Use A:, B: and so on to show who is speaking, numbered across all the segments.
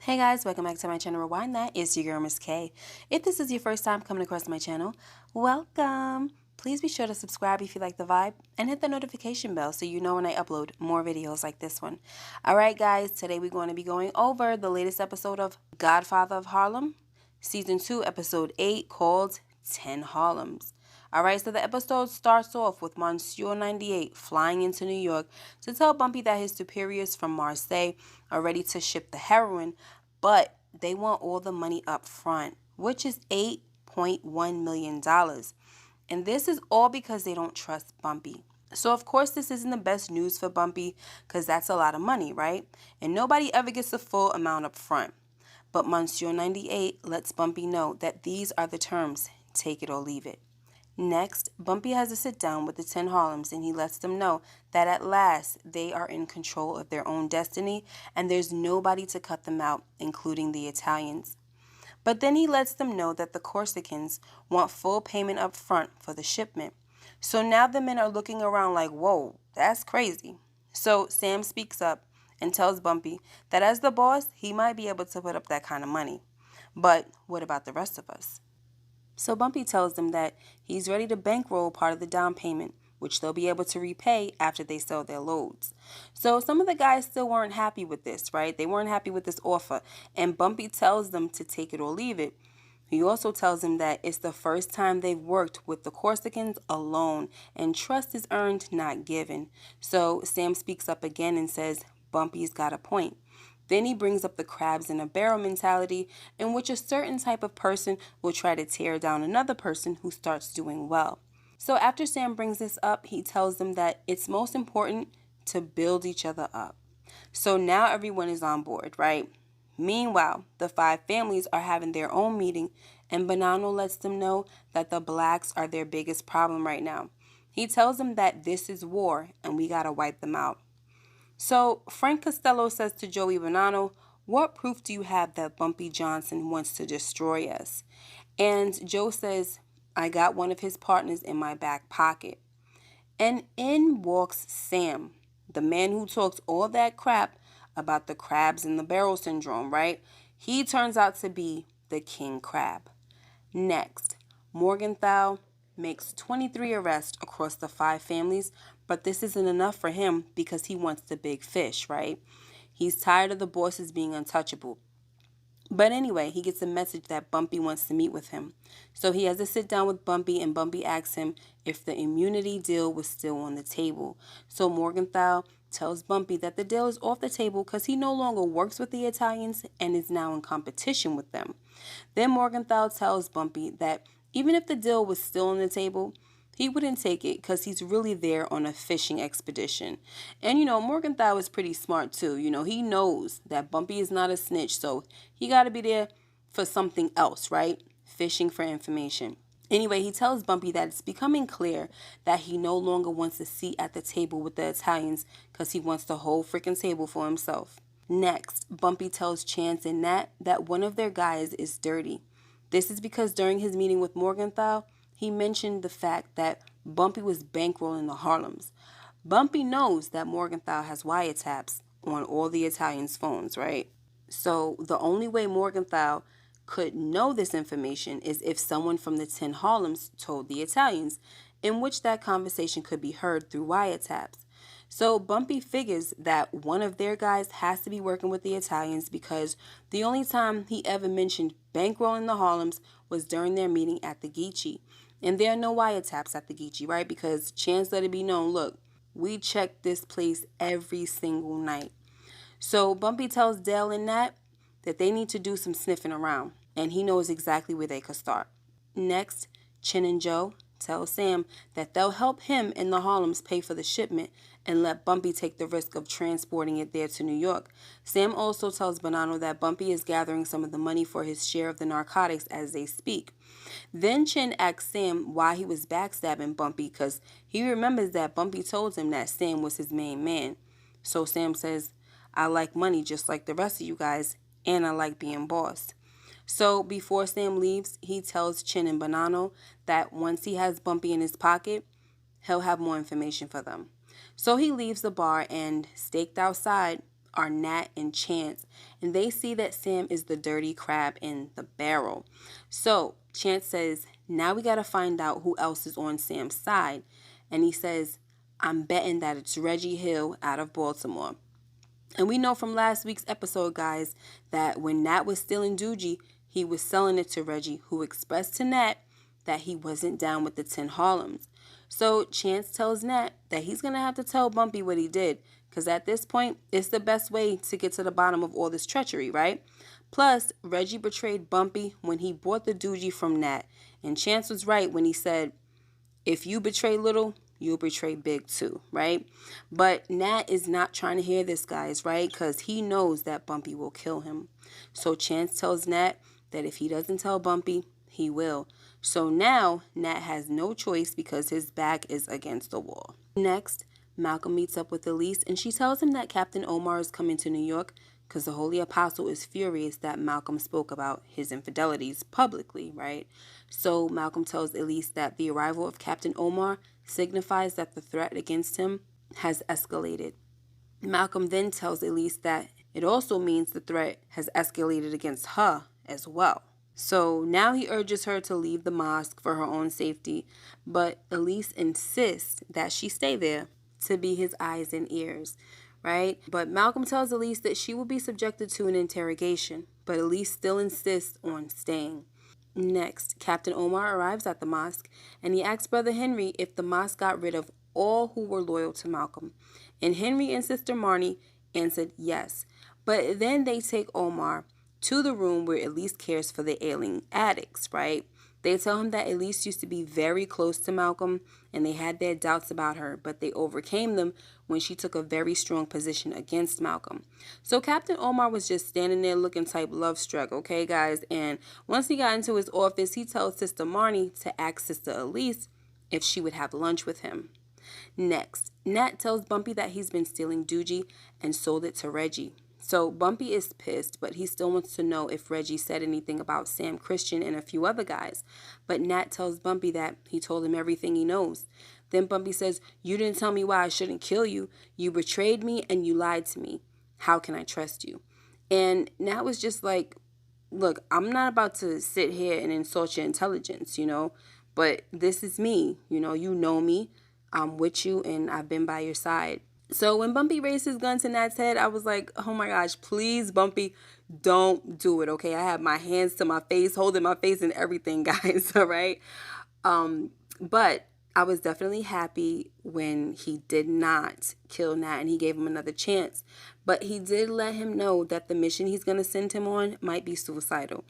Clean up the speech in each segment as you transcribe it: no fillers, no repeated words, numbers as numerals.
A: Hey guys, welcome back to my channel Rewind That. It's your girl Miss K. If this is your first time coming across my channel, welcome. Please be sure to subscribe if you like the vibe and hit the notification bell so you know when I upload more videos like this one. Alright guys, today we're going to be going over the latest episode of Godfather of Harlem, Season 2, Episode 8, called 10 Harlems. Alright, so the episode starts off with Monsieur 98 flying into New York to tell Bumpy that his superiors from Marseille are ready to ship the heroin, but they want all the money up front, which is $8.1 million. And this is all because they don't trust Bumpy. So of course this isn't the best news for Bumpy because that's a lot of money, right? And nobody ever gets the full amount up front. But Monsieur 98 lets Bumpy know that these are the terms, take it or leave it. Next, Bumpy has a sit down with the 10 Harlems and he lets them know that at last they are in control of their own destiny and there's nobody to cut them out, including the Italians. But then he lets them know that the Corsicans want full payment up front for the shipment. So now the men are looking around like, whoa, that's crazy. So Sam speaks up and tells Bumpy that as the boss, he might be able to put up that kind of money. But what about the rest of us? So Bumpy tells them that he's ready to bankroll part of the down payment, which they'll be able to repay after they sell their loads. So some of the guys still weren't happy with this, right? They weren't happy with this offer, and Bumpy tells them to take it or leave it. He also tells them that it's the first time they've worked with the Corsicans alone, and trust is earned, not given. So Sam speaks up again and says Bumpy's got a point. Then he brings up the crabs in a barrel mentality in which a certain type of person will try to tear down another person who starts doing well. So after Sam brings this up, he tells them that it's most important to build each other up. So now everyone is on board, right? Meanwhile, the 5 families are having their own meeting and Bonanno lets them know that the blacks are their biggest problem right now. He tells them that this is war and we gotta wipe them out. So Frank Costello says to Joey Bonanno, what proof do you have that Bumpy Johnson wants to destroy us? And Joe says, I got one of his partners in my back pocket. And in walks Sam, the man who talks all that crap about the crabs in the barrel syndrome, right? He turns out to be the king crab. Next, Morgenthau makes 23 arrests across the 5 families, but this isn't enough for him because he wants the big fish, right? He's tired of the bosses being untouchable. But anyway, he gets a message that Bumpy wants to meet with him. So he has to sit down with Bumpy and Bumpy asks him if the immunity deal was still on the table. So Morgenthau tells Bumpy that the deal is off the table because he no longer works with the Italians and is now in competition with them. Then Morgenthau tells Bumpy that even if the deal was still on the table, he wouldn't take it because he's really there on a fishing expedition. And, Morgenthau is pretty smart too. He knows that Bumpy is not a snitch, so he got to be there for something else, right? Fishing for information. Anyway, he tells Bumpy that it's becoming clear that he no longer wants a seat at the table with the Italians because he wants the whole freaking table for himself. Next, Bumpy tells Chance and Nat that one of their guys is dirty. This is because during his meeting with Morgenthau, he mentioned the fact that Bumpy was bankrolling the Harlems. Bumpy knows that Morgenthau has wiretaps on all the Italians' phones, right? So the only way Morgenthau could know this information is if someone from the 10 Harlems told the Italians, in which that conversation could be heard through wiretaps. So Bumpy figures that one of their guys has to be working with the Italians because the only time he ever mentioned bankrolling the Harlems was during their meeting at the Geechee. And there are no wiretaps at the Geechee, right? Because Chance let it be known, look, we check this place every single night. So Bumpy tells Dale and Nat that they need to do some sniffing around, and he knows exactly where they could start. Next, Chin and Joe tell Sam that they'll help him and the Harlems pay for the shipment and let Bumpy take the risk of transporting it there to New York. Sam also tells Bonanno that Bumpy is gathering some of the money for his share of the narcotics as they speak. Then Chin asks Sam why he was backstabbing Bumpy because he remembers that Bumpy told him that Sam was his main man. So Sam says, I like money just like the rest of you guys, and I like being boss. So before Sam leaves, he tells Chin and Bonanno that once he has Bumpy in his pocket, he'll have more information for them. So he leaves the bar and, staked outside, are Nat and Chance, and they see that Sam is the dirty crab in the barrel. So Chance says, now we got to find out who else is on Sam's side. And he says, I'm betting that it's Reggie Hill out of Baltimore. And we know from last week's episode, guys, that when Nat was stealing Doogie, he was selling it to Reggie, who expressed to Nat that he wasn't down with the 10 Harlems. So Chance tells Nat that he's going to have to tell Bumpy what he did, because at this point, it's the best way to get to the bottom of all this treachery, right? Plus, Reggie betrayed Bumpy when he bought the Doogie from Nat. And Chance was right when he said, if you betray little, you'll betray big too, right? But Nat is not trying to hear this, guys, right? Because he knows that Bumpy will kill him. So Chance tells Nat that if he doesn't tell Bumpy, he will. So now Nat has no choice because his back is against the wall. Next, Malcolm meets up with Elise and she tells him that Captain Omar is coming to New York because the Holy Apostle is furious that Malcolm spoke about his infidelities publicly, right? So Malcolm tells Elise that the arrival of Captain Omar signifies that the threat against him has escalated. Malcolm then tells Elise that it also means the threat has escalated against her as well. So now he urges her to leave the mosque for her own safety, but Elise insists that she stay there to be his eyes and ears, right? But Malcolm tells Elise that she will be subjected to an interrogation, but Elise still insists on staying. Next, Captain Omar arrives at the mosque, and he asks Brother Henry if the mosque got rid of all who were loyal to Malcolm. And Henry and Sister Marnie answered yes. But then they take Omar to the room where Elise cares for the ailing addicts, right? They tell him that Elise used to be very close to Malcolm, and they had their doubts about her, but they overcame them when she took a very strong position against Malcolm. So Captain Omar was just standing there looking type love struck, okay, guys? And once he got into his office, he tells Sister Marnie to ask Sister Elise if she would have lunch with him. Next, Nat tells Bumpy that he's been stealing Doogie and sold it to Reggie. So Bumpy is pissed, but he still wants to know if Reggie said anything about Sam Christian and a few other guys. But Nat tells Bumpy that he told him everything he knows. Then Bumpy says, you didn't tell me why I shouldn't kill you. You betrayed me and you lied to me. How can I trust you? And Nat was just like, look, I'm not about to sit here and insult your intelligence, but this is me. You know me. I'm with you and I've been by your side. So when Bumpy raised his gun to Nat's head, I was like, oh my gosh, please, Bumpy, don't do it, okay? I have my hands to my face, holding my face and everything, guys, all right? But I was definitely happy when he did not kill Nat and he gave him another chance. But he did let him know that the mission he's going to send him on might be suicidal.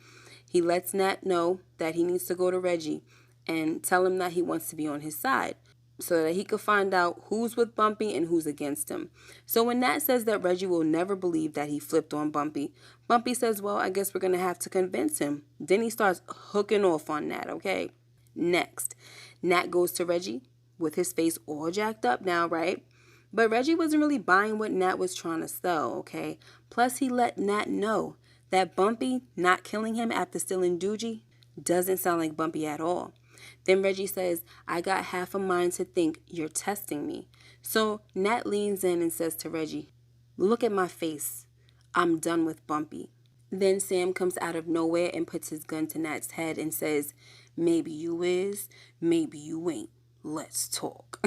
A: He lets Nat know that he needs to go to Reggie and tell him that he wants to be on his side, so that he could find out who's with Bumpy and who's against him. So when Nat says that Reggie will never believe that he flipped on Bumpy, Bumpy says, well, I guess we're going to have to convince him. Then he starts hooking off on Nat, okay? Next, Nat goes to Reggie with his face all jacked up now, right? But Reggie wasn't really buying what Nat was trying to sell, okay? Plus, he let Nat know that Bumpy not killing him after stealing Doogie doesn't sound like Bumpy at all. Then Reggie says, I got half a mind to think you're testing me. So Nat leans in and says to Reggie, look at my face. I'm done with Bumpy. Then Sam comes out of nowhere and puts his gun to Nat's head and says, maybe you is, maybe you ain't. Let's talk.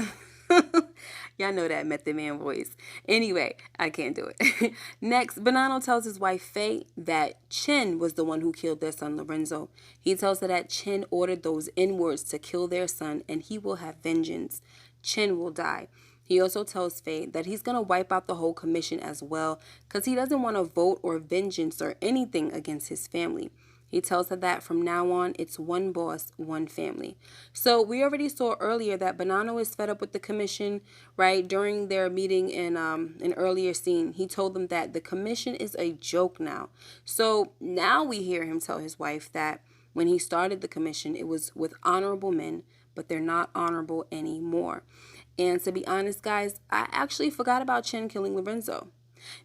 A: Y'all know that Method Man voice. Anyway, I can't do it. Next, Bonanno tells his wife, Faye, that Chin was the one who killed their son, Lorenzo. He tells her that Chin ordered those N-words to kill their son, and he will have vengeance. Chin will die. He also tells Faye that he's going to wipe out the whole commission as well, because he doesn't want to vote or vengeance or anything against his family. He tells her that from now on, it's one boss, one family. So we already saw earlier that Bonanno is fed up with the commission, right? During their meeting in an earlier scene, he told them that the commission is a joke now. So now we hear him tell his wife that when he started the commission, it was with honorable men, but they're not honorable anymore. And to be honest, guys, I actually forgot about Chin killing Lorenzo.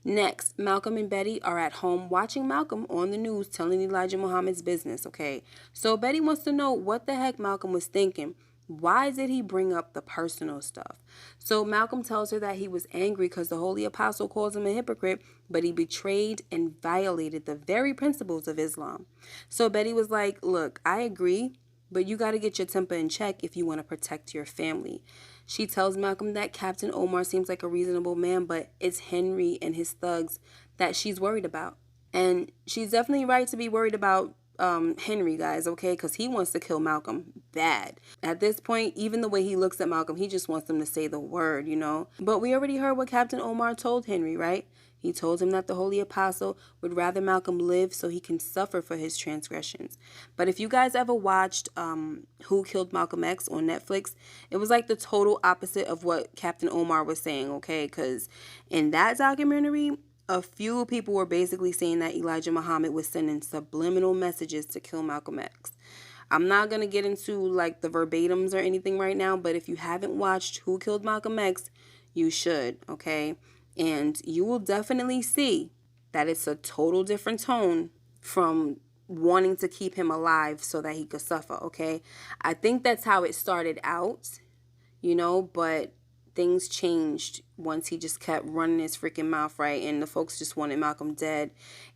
A: Next, Malcolm and Betty are at home watching Malcolm on the news telling Elijah Muhammad's business, okay? So Betty wants to know what the heck Malcolm was thinking Why did he bring up the personal stuff? So Malcolm tells her that he was angry because the Holy Apostle calls him a hypocrite, but he betrayed and violated the very principles of Islam. So Betty was like, look, I agree, but you got to get your temper in check if you want to protect your family. She tells Malcolm that Captain Omar seems like a reasonable man, but it's Henry and his thugs that she's worried about. And she's definitely right to be worried about Henry, guys, okay? Because he wants to kill Malcolm bad. At this point, even the way he looks at Malcolm, he just wants them to say the word, you know? But we already heard what Captain Omar told Henry, right? He told him that the Holy Apostle would rather Malcolm live so he can suffer for his transgressions. But if you guys ever watched Who Killed Malcolm X on Netflix, it was like the total opposite of what Captain Omar was saying, okay? Because in that documentary, a few people were basically saying that Elijah Muhammad was sending subliminal messages to kill Malcolm X. I'm not going to get into like the verbatims or anything right now, but if you haven't watched Who Killed Malcolm X, you should, okay? And you will definitely see that it's a total different tone from wanting to keep him alive so that he could suffer, okay? I think that's how it started out, you know, but things changed once he just kept running his freaking mouth, right? And the folks just wanted Malcolm dead.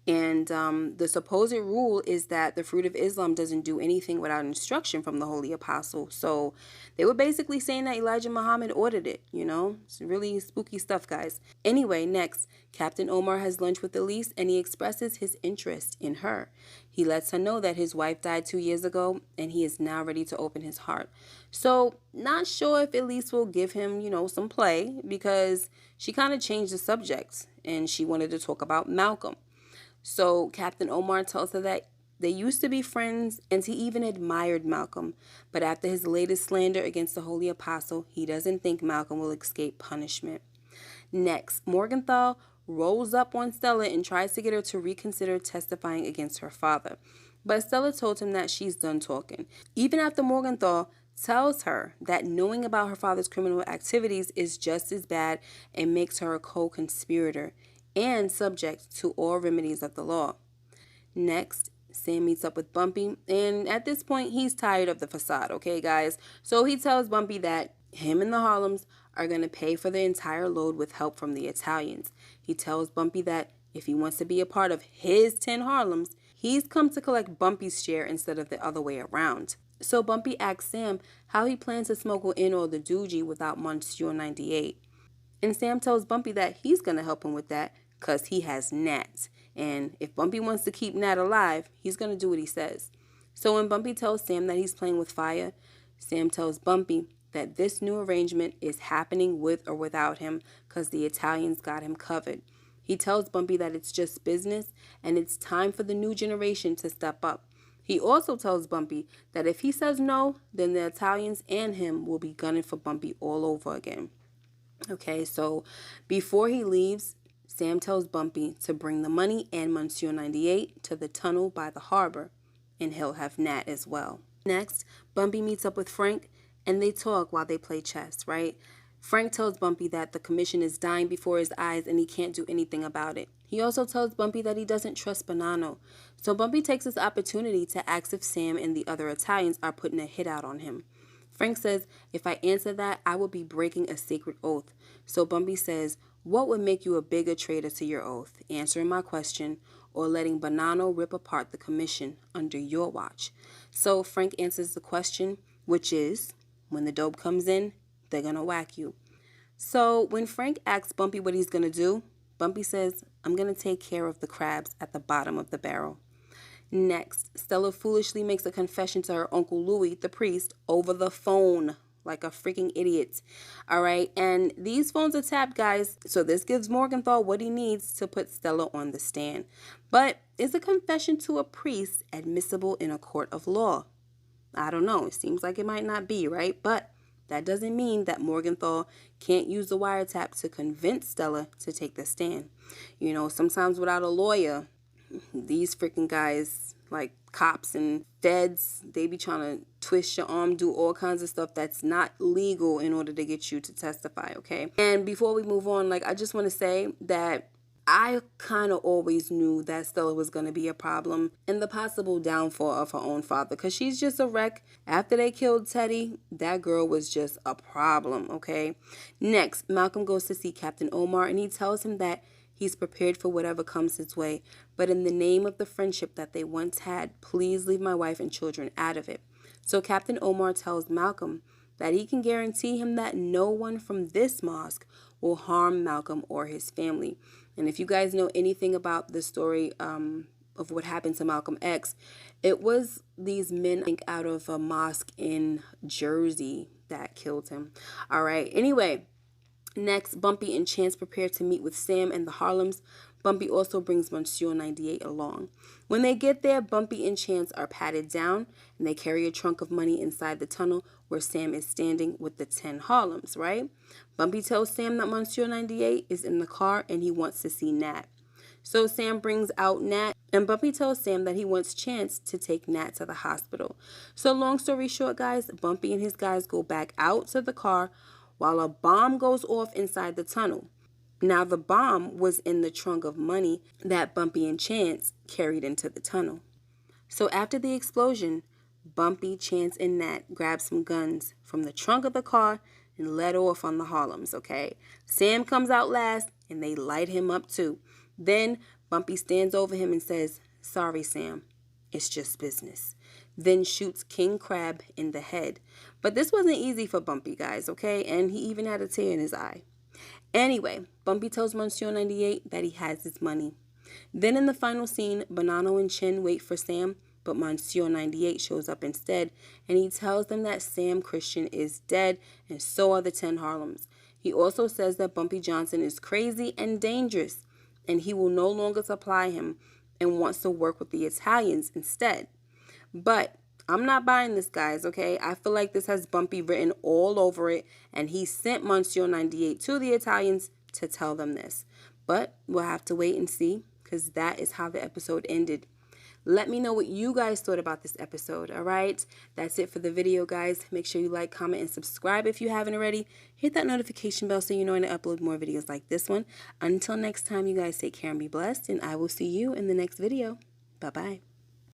A: And the supposed rule is that the fruit of Islam doesn't do anything without instruction from the Holy Apostle. So they were basically saying that Elijah Muhammad ordered it, you know? It's really spooky stuff, guys. Anyway, next, Captain Omar has lunch with Elise and he expresses his interest in her. He lets her know that his wife died 2 years ago and he is now ready to open his heart. So not sure if Elise will give him, you know, some play because she kind of changed the subject and she wanted to talk about Malcolm. So Captain Omar tells her that they used to be friends and he even admired Malcolm. But after his latest slander against the Holy Apostle, he doesn't think Malcolm will escape punishment. Next, Morgenthau rolls up on Stella and tries to get her to reconsider testifying against her father. But Stella told him that she's done talking. Even after Morgenthau tells her that knowing about her father's criminal activities is just as bad and makes her a co-conspirator and subject to all remedies of the law. Next, Sam meets up with Bumpy, and at this point, he's tired of the facade, okay, guys? So he tells Bumpy that him and the Harlems are going to pay for the entire load with help from the Italians. He tells Bumpy that if he wants to be a part of his 10 Harlems, he's come to collect Bumpy's share instead of the other way around. So Bumpy asks Sam how he plans to smuggle in all the doogie without Monsieur 98. And Sam tells Bumpy that he's going to help him with that because he has Nat. And if Bumpy wants to keep Nat alive, he's going to do what he says. So when Bumpy tells Sam that he's playing with fire, Sam tells Bumpy that this new arrangement is happening with or without him because the Italians got him covered. He tells Bumpy that it's just business and it's time for the new generation to step up. He also tells Bumpy that if he says no, then the Italians and him will be gunning for Bumpy all over again. Okay, so before he leaves, Sam tells Bumpy to bring the money and Monsieur 98 to the tunnel by the harbor, and he'll have Nat as well. Next, Bumpy meets up with Frank, and they talk while they play chess, right? Frank tells Bumpy that the commission is dying before his eyes and he can't do anything about it. He also tells Bumpy that he doesn't trust Bonanno. So Bumpy takes this opportunity to ask if Sam and the other Italians are putting a hit out on him. Frank says, if I answer that, I will be breaking a sacred oath. So Bumpy says, what would make you a bigger traitor to your oath, answering my question or letting Bonanno rip apart the commission under your watch? So Frank answers the question, which is, when the dope comes in, they're going to whack you. So when Frank asks Bumpy what he's going to do, Bumpy says, I'm going to take care of the crabs at the bottom of the barrel. Next, Stella foolishly makes a confession to her Uncle Louis, the priest, over the phone, like a freaking idiot. All right, and these phones are tapped, guys, so this gives Morgenthau what he needs to put Stella on the stand. But is a confession to a priest admissible in a court of law? I don't know. It seems like it might not be, right? But that doesn't mean that Morgenthau can't use the wiretap to convince Stella to take the stand. You know, sometimes without a lawyer, these freaking guys, like cops and feds, they be trying to twist your arm, do all kinds of stuff that's not legal in order to get you to testify, okay? And before we move on, like, I just want to say that I kind of always knew that Stella was going to be a problem and the possible downfall of her own father, because she's just a wreck. After they killed Teddy, that girl was just a problem, okay? Next, Malcolm goes to see Captain Omar, and he tells him that he's prepared for whatever comes his way, but in the name of the friendship that they once had, please leave my wife and children out of it. So Captain Omar tells Malcolm that he can guarantee him that no one from this mosque will harm Malcolm or his family. And if you guys know anything about the story of what happened to Malcolm X, it was these men, I think, out of a mosque in Jersey that killed him. All right. Anyway, next, Bumpy and Chance prepare to meet with Sam and the Harlems. Bumpy also brings Monsieur 98 along. When they get there, Bumpy and Chance are patted down, and they carry a trunk of money inside the tunnel where Sam is standing with the 10 Harlems, right? Bumpy tells Sam that Monsieur 98 is in the car and he wants to see Nat. So Sam brings out Nat, and Bumpy tells Sam that he wants Chance to take Nat to the hospital. So long story short, guys, Bumpy and his guys go back out to the car while a bomb goes off inside the tunnel. Now, the bomb was in the trunk of money that Bumpy and Chance carried into the tunnel. So after the explosion, Bumpy, Chance, and Nat grab some guns from the trunk of the car and let off on the Harlems, okay? Sam comes out last, and they light him up too. Then Bumpy stands over him and says, "Sorry, Sam, it's just business." Then shoots King Crab in the head. But this wasn't easy for Bumpy, guys, okay? And he even had a tear in his eye. Anyway, Bumpy tells Monsieur 98 that he has his money. Then in the final scene, Bonanno and Chin wait for Sam, but Monsieur 98 shows up instead, and he tells them that Sam Christian is dead, and so are the 10 Harlems. He also says that Bumpy Johnson is crazy and dangerous, and he will no longer supply him and wants to work with the Italians instead. But I'm not buying this, guys, okay? I feel like this has Bumpy written all over it, and he sent Monsieur 98 to the Italians to tell them this. But we'll have to wait and see, because that is how the episode ended. Let me know what you guys thought about this episode, all right? That's it for the video, guys. Make sure you like, comment, and subscribe if you haven't already. Hit that notification bell so you know when I upload more videos like this one. Until next time, you guys take care and be blessed, and I will see you in the next video. Bye-bye.